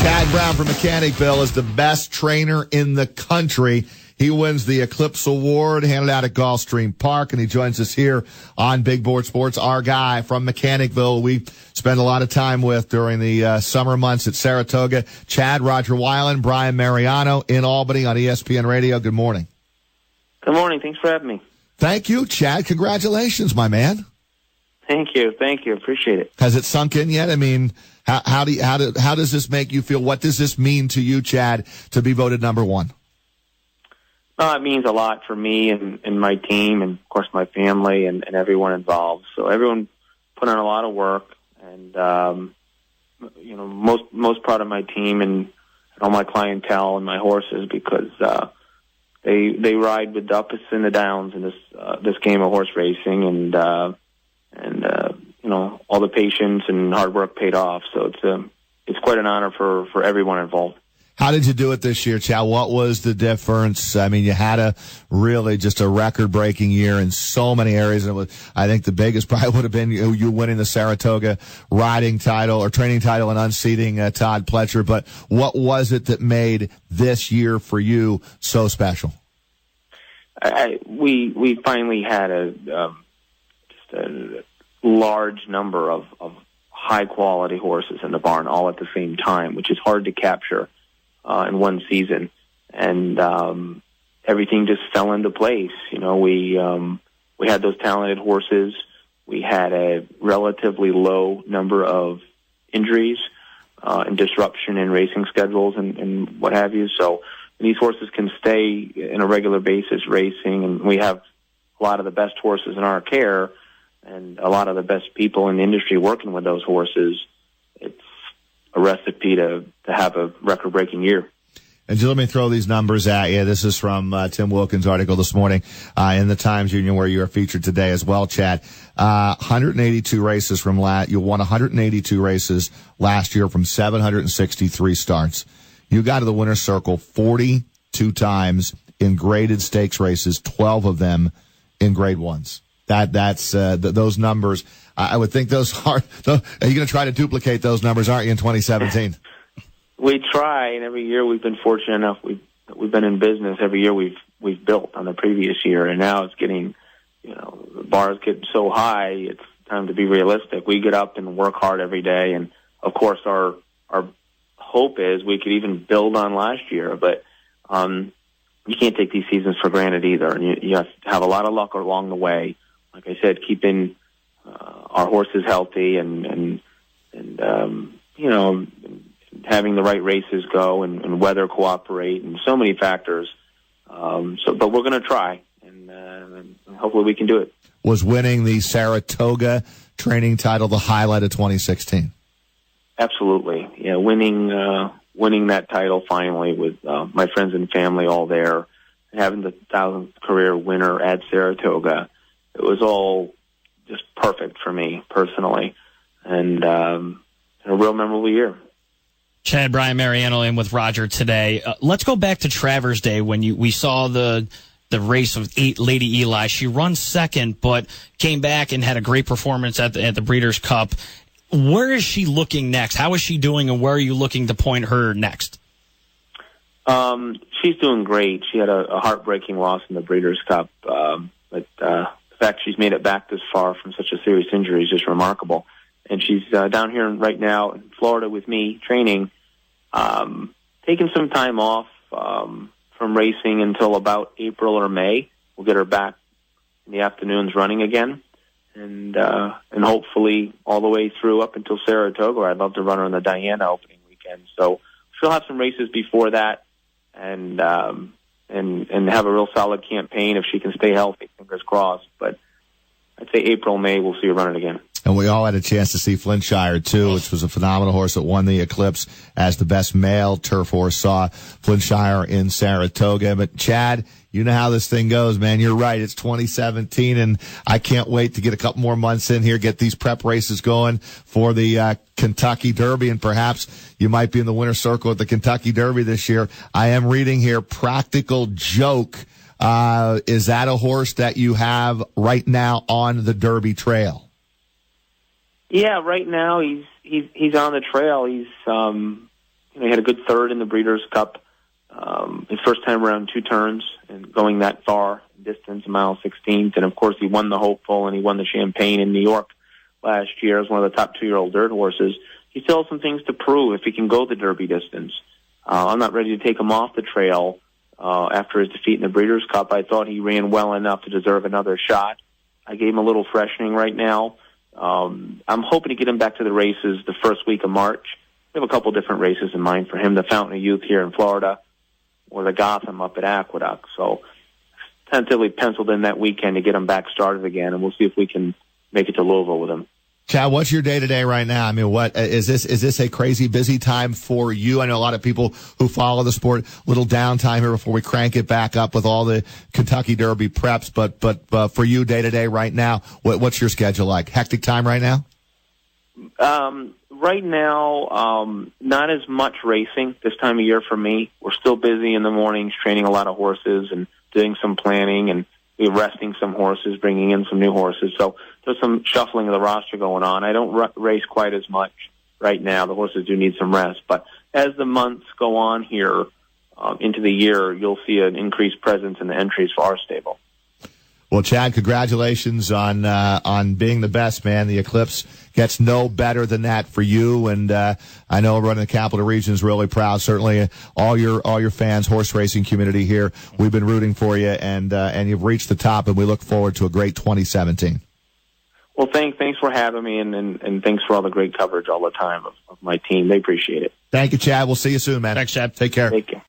Chad Brown from Mechanicville is the best trainer in the country. He wins the Eclipse Award, handed out at Gulfstream Park, and he joins us here on Big Board Sports. Our guy from Mechanicville, we spend a lot of time with during the summer months at Saratoga. Chad, Roger Weiland, Brian Mariano in Albany on ESPN Radio. Good morning. Good morning. Thanks for having me. Thank you, Chad. Congratulations, my man. Thank you. Appreciate it. Has it sunk in yet? I mean, how does this make you feel? What does this mean to you, Chad, to be voted number one? It means a lot for me and my team, and of course my family and everyone involved. So everyone put in a lot of work, and most proud of my team and all my clientele and my horses, because they ride with the ups and the downs in this game of horse racing, and all the patience and hard work paid off. So it's quite an honor for everyone involved. How did you do it this year, Chad? What was the difference? I mean, you had just a record-breaking year in so many areas. And I think the biggest probably would have been you winning the Saratoga riding title or training title and unseating Todd Pletcher. But what was it that made this year for you so special? We finally had a large number of high-quality horses in the barn all at the same time, which is hard to capture in one season, and everything just fell into place. We had those talented horses. We had a relatively low number of injuries and disruption in racing schedules and what have you. So these horses can stay in a regular basis racing, and we have a lot of the best horses in our care and a lot of the best people in the industry working with those horses. It's a recipe to have a record-breaking year. And let me throw these numbers at you. This is from Tim Wilkins' article this morning in the Times Union, where you are featured today as well, Chad. 182 races from you won 182 races last year from 763 starts. You got to the winner's circle 42 times in graded stakes races, 12 of them in grade ones. That's those numbers. I would think those are you going to try to duplicate those numbers, aren't you, in 2017? We try, and every year we've been fortunate enough. We've been in business. Every year we've built on the previous year, and now it's getting, the bars get so high. It's time to be realistic. We get up and work hard every day, and of course our hope is we could even build on last year. But you can't take these seasons for granted either, and you have to have a lot of luck along the way. Like I said, keeping our horses healthy and having the right races go and weather cooperate and so many factors. But we're going to try, and hopefully we can do it. Was winning the Saratoga training title the highlight of 2016? Absolutely. Yeah, winning that title finally with my friends and family all there, and having the 1,000th career winner at Saratoga. It was all just perfect for me personally, and a real memorable year. Chad, Brian Mariano in with Roger today. Let's go back to Travers Day when we saw the race of Lady Eli. She runs second, but came back and had a great performance at the Breeders' Cup. Where is she looking next? How is she doing, and where are you looking to point her next? She's doing great. She had a heartbreaking loss in the Breeders' Cup, but the fact she's made it back this far from such a serious injury is just remarkable. And she's down here right now in Florida with me training, taking some time off from racing until about April or May. We'll get her back in the afternoons running again, and hopefully all the way through up until Saratoga. I'd love to run her in the Diana opening weekend. So she'll have some races before that, and have a real solid campaign if she can stay healthy. Fingers crossed. But I'd say April, May, we'll see her running again. And we all had a chance to see Flintshire, too, which was a phenomenal horse that won the Eclipse as the best male turf horse. Saw Flintshire in Saratoga. But, Chad, you know how this thing goes, man. You're right. It's 2017, and I can't wait to get a couple more months in here, get these prep races going for the Kentucky Derby, and perhaps you might be in the winner's circle at the Kentucky Derby this year. I am reading here, Practical Joke. Is that a horse that you have right now on the Derby trail? Yeah, right now he's on the trail. He's he had a good third in the Breeders' Cup. His first time around 2 turns and going that far distance, a mile 16th. And, of course, he won the Hopeful and he won the Champagne in New York last year as one of the top 2-year-old dirt horses. He still has some things to prove if he can go the Derby distance. I'm not ready to take him off the trail after his defeat in the Breeders' Cup. I thought he ran well enough to deserve another shot. I gave him a little freshening right now. I'm hoping to get him back to the races the first week of March. We have a couple different races in mind for him, the Fountain of Youth here in Florida or the Gotham up at Aqueduct. So tentatively penciled in that weekend to get him back started again, and we'll see if we can make it to Louisville with him. Chad, what's your day-to-day right now? I mean, what is this? Is this a crazy busy time for you? I know a lot of people who follow the sport, little downtime here before we crank it back up with all the Kentucky Derby preps. But for you, day-to-day right now, what's your schedule like? Hectic time right now? Right now, not as much racing this time of year for me. We're still busy in the mornings training a lot of horses and doing some planning, and we're resting some horses, bringing in some new horses. So there's some shuffling of the roster going on. I don't race quite as much right now. The horses do need some rest. But as the months go on here into the year, you'll see an increased presence in the entries for our stable. Well, Chad, congratulations on being the best, man. The Eclipse gets no better than that for you, and I know everyone in the Capital Region is really proud. Certainly, all your fans, horse racing community here, we've been rooting for you, and you've reached the top, and we look forward to a great 2017. Well, thanks for having me, and thanks for all the great coverage all the time of my team. They appreciate it. Thank you, Chad. We'll see you soon, man. Thanks, Chad. Take care. Take care.